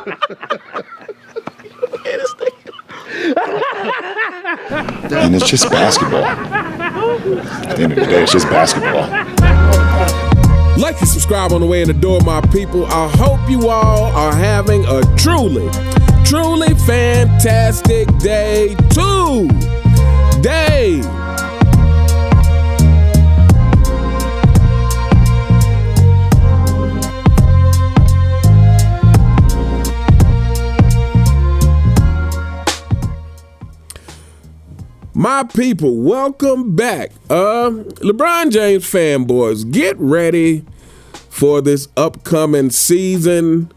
And it's just basketball. At the end of the day, it's just basketball. Like and subscribe on the way in the door, my people. I hope you all are having a truly fantastic day today. My people, welcome back. LeBron James fanboys, get ready for this upcoming season,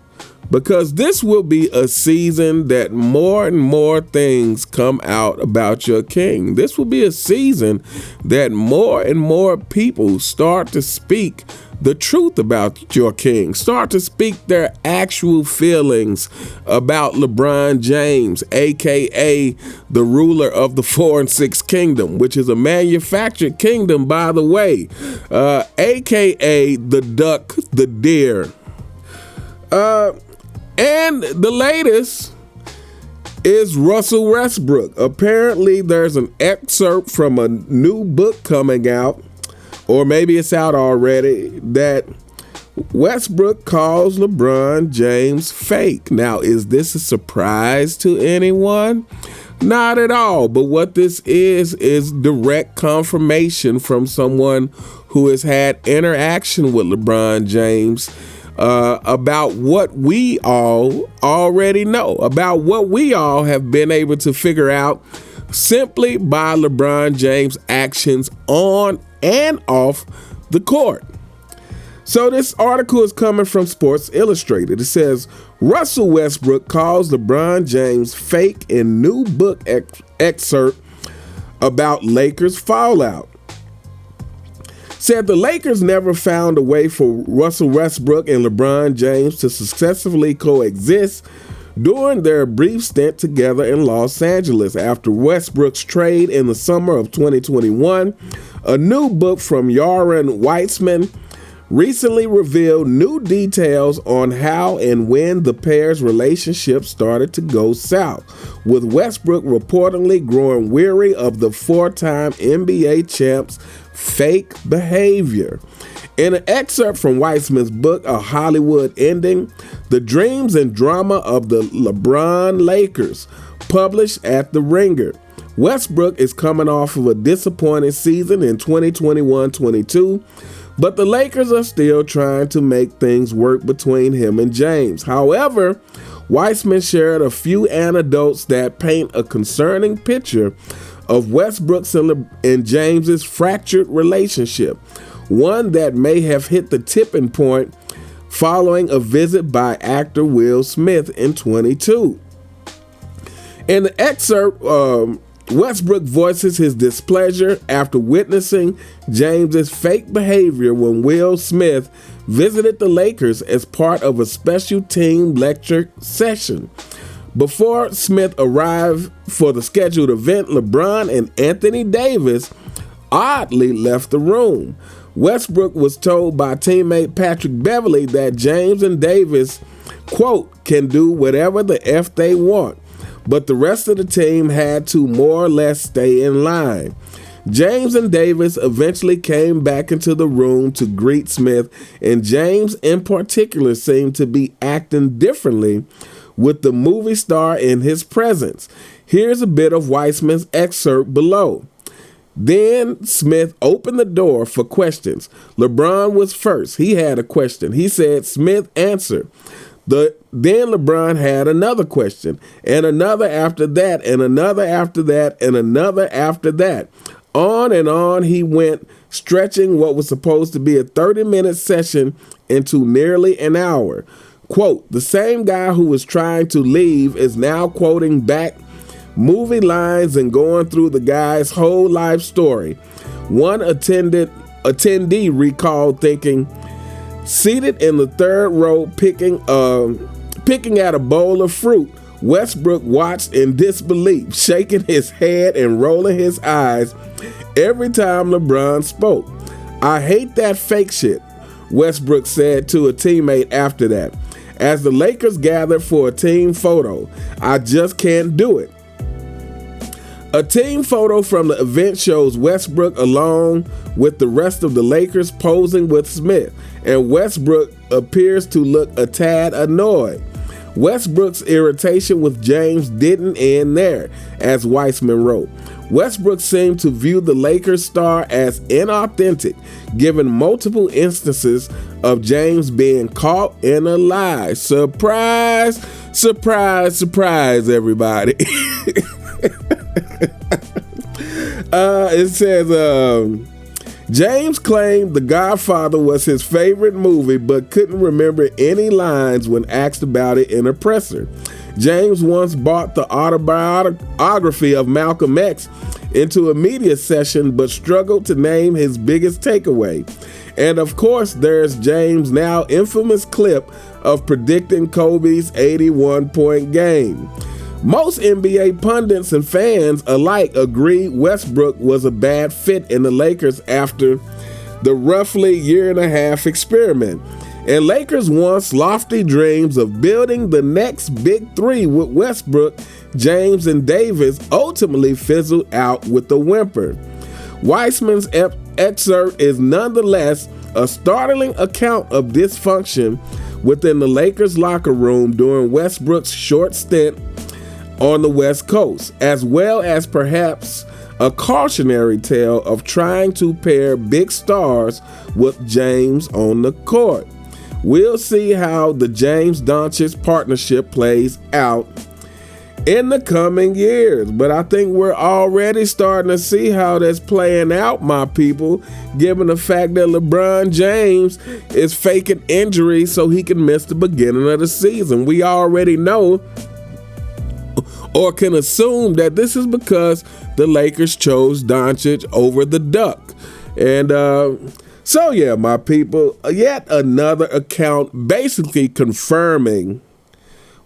because this will be a season that more and more things come out about your king. This will be a season that more and more people start to speak the truth about your king, start to speak their actual feelings about LeBron James, aka the ruler of the 4 and 6 kingdom, which is a manufactured kingdom, by the way, aka the duck, the deer. And the latest is Russell Westbrook. Apparently there's an excerpt from a new book coming out, or maybe it's out already, that Westbrook calls LeBron James fake. Now, is this a surprise to anyone? Not at all. But what this is direct confirmation from someone who has had interaction with LeBron James about what we all already know, about what we all have been able to figure out simply by LeBron James' actions on and off the court. So this article is coming from Sports Illustrated. It says, Russell Westbrook calls LeBron James fake in new book excerpt about Lakers fallout. Said the Lakers never found a way for Russell Westbrook and LeBron James to successfully coexist during their brief stint together in Los Angeles. After Westbrook's trade in the summer of 2021, a new book from Yaron Weitzman recently revealed new details on how and when the pair's relationship started to go south, with Westbrook reportedly growing weary of the 4-time NBA champ's fake behavior. In an excerpt from Weitzman's book, A Hollywood Ending, the dreams and drama of the LeBron Lakers, published at The Ringer, Westbrook is coming off of a disappointing season in 2021-22, but the Lakers are still trying to make things work between him and James. However, Weitzman shared a few anecdotes that paint a concerning picture of Westbrook's and James's fractured relationship, one that may have hit the tipping point following a visit by actor Will Smith in 2022. In the excerpt, Westbrook voices his displeasure after witnessing James's fake behavior when Will Smith visited the Lakers as part of a special team lecture session. Before Smith arrived for the scheduled event, LeBron and Anthony Davis oddly left the room. Westbrook was told by teammate Patrick Beverley that James and Davis, quote, can do whatever the F they want, but the rest of the team had to more or less stay in line. James and Davis eventually came back into the room to greet Smith, and James in particular seemed to be acting differently with the movie star in his presence. Here's a bit of Weitzman's excerpt below. Then Smith opened the door for questions. LeBron was first. He had a question. He said, Smith answered. Then LeBron had another question, and another after that, and another after that, and another after that. On and on he went, stretching what was supposed to be a 30-minute session into nearly an hour. Quote, the same guy who was trying to leave is now quoting back movie lines and going through the guy's whole life story. One attendee recalled thinking, seated in the third row picking at a bowl of fruit, Westbrook watched in disbelief, shaking his head and rolling his eyes every time LeBron spoke. I hate that fake shit, Westbrook said to a teammate after that. as the Lakers gather for a team photo. I just can't do it. A team photo from the event shows Westbrook along with the rest of the Lakers posing with Smith, and Westbrook appears to look a tad annoyed. Westbrook's irritation with James didn't end there, as Weissman wrote. Westbrook seemed to view the Lakers star as inauthentic, given multiple instances of James being caught in a lie. Surprise, surprise, surprise, everybody. It says, James claimed The Godfather was his favorite movie, but couldn't remember any lines when asked about it in a presser. James once bought the autobiography of Malcolm X into a media session, but struggled to name his biggest takeaway. And of course, there's James' now infamous clip of predicting Kobe's 81-point game. Most NBA pundits and fans alike agree Westbrook was a bad fit in the Lakers after the roughly year-and-a-half experiment. And Lakers once lofty dreams of building the next big three with Westbrook, James, and Davis ultimately fizzled out with a whimper. Weissman's excerpt is nonetheless a startling account of dysfunction within the Lakers locker room during Westbrook's short stint on the West Coast, as well as perhaps a cautionary tale of trying to pair big stars with James on the court. We'll see how the James-Doncic partnership plays out in the coming years, but I think we're already starting to see how that's playing out, my people, given the fact that LeBron James is faking injuries so he can miss the beginning of the season. We already know or can assume that this is because the Lakers chose Doncic over the Duck. And so yeah, my people, yet another account basically confirming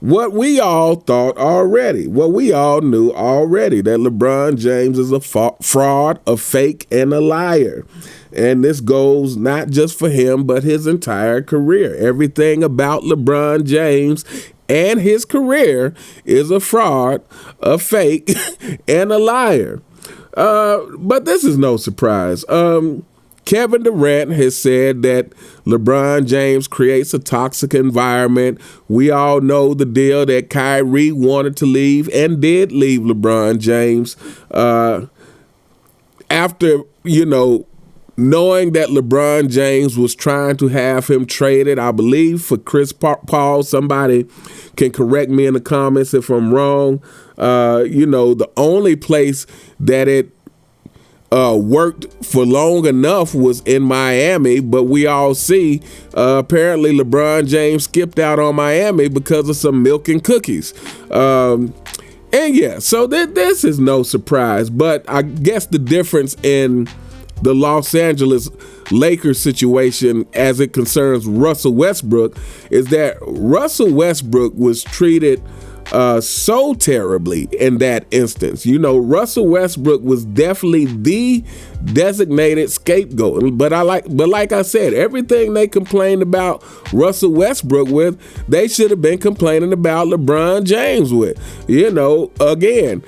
what we all thought already, what we all knew already, that LeBron James is a fraud, a fake, and a liar. And this goes not just for him, but his entire career. Everything about LeBron James and his career is a fraud, a fake, and a liar. But this is no surprise. Kevin Durant has said that LeBron James creates a toxic environment. We all know the deal that Kyrie wanted to leave and did leave LeBron James after, knowing that LeBron James was trying to have him traded, I believe, for Chris Paul. Somebody can correct me in the comments if I'm wrong. The only place that it worked for long enough was in Miami, but we all see apparently LeBron James skipped out on Miami because of some milk and cookies. And yeah, so this is no surprise, but I guess the difference in the Los Angeles Lakers situation as it concerns Russell Westbrook is that Russell Westbrook was treated so terribly in that instance. Russell Westbrook was definitely the designated scapegoat. But like I said, everything they complained about Russell Westbrook with, they should have been complaining about LeBron James with. Again,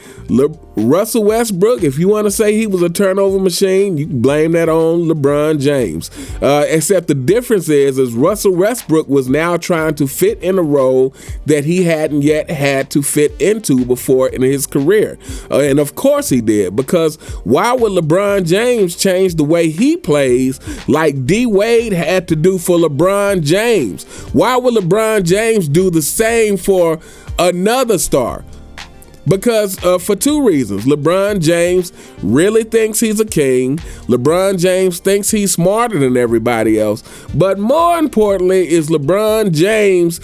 Russell Westbrook, if you want to say he was a turnover machine, you can blame that on LeBron James. Except the difference is Russell Westbrook was now trying to fit in a role that he hadn't yet had to fit into before in his career. And of course he did, because why would LeBron James change the way he plays like D Wade had to do for LeBron James? Why would LeBron James do the same for another star? Because for two reasons. LeBron James really thinks he's a king. LeBron James thinks he's smarter than everybody else. But more importantly is LeBron James,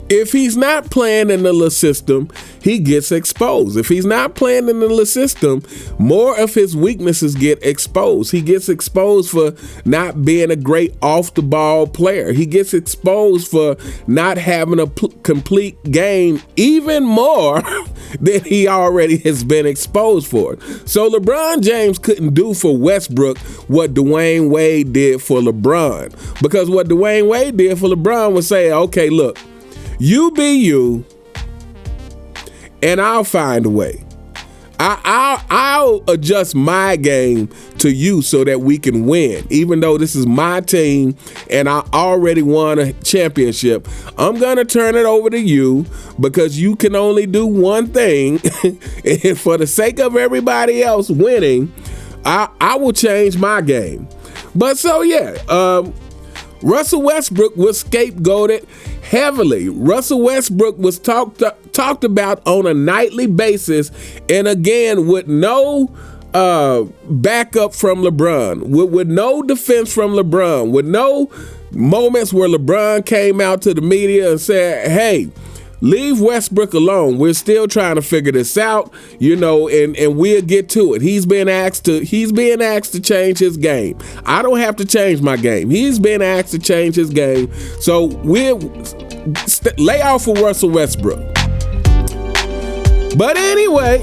if he's not playing in the system, he gets exposed. If he's not playing in the system, more of his weaknesses get exposed. He gets exposed for not being a great off-the-ball player. He gets exposed for not having a complete game even more than he already has been exposed for. So LeBron James couldn't do for Westbrook what Dwayne Wade did for LeBron. Because what Dwayne Wade did for LeBron was say, okay, look, you be you, and I'll find a way. I'll adjust my game to you so that we can win. Even though this is my team and I already won a championship, I'm going to turn it over to you because you can only do one thing. And for the sake of everybody else winning, I will change my game. But so, yeah, Russell Westbrook was scapegoated heavily. Russell Westbrook was talked about on a nightly basis, and again with no backup from LeBron, with no defense from LeBron, with no moments where LeBron came out to the media and said, hey, leave Westbrook alone. We're still trying to figure this out, and we'll get to it. He's being asked to change his game. I don't have to change my game. He's been asked to change his game. So we'll lay off of Russell Westbrook. But anyway,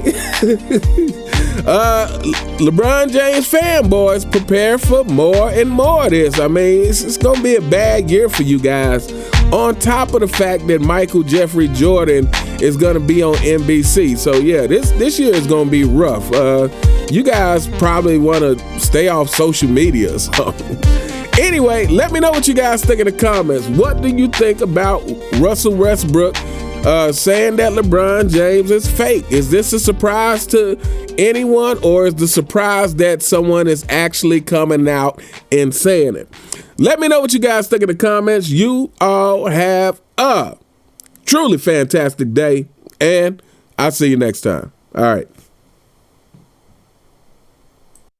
LeBron James fanboys, prepare for more and more of this. I mean, it's going to be a bad year for you guys. On top of the fact that Michael Jeffrey Jordan is going to be on NBC. So, yeah, this year is going to be rough. You guys probably want to stay off social media or something. Anyway, let me know what you guys think in the comments. What do you think about Russell Westbrook saying that LeBron James is fake? Is this a surprise to anyone, or is the surprise that someone is actually coming out and saying it? Let me know what you guys think in the comments. You all have a truly fantastic day, and I'll see you next time. All right.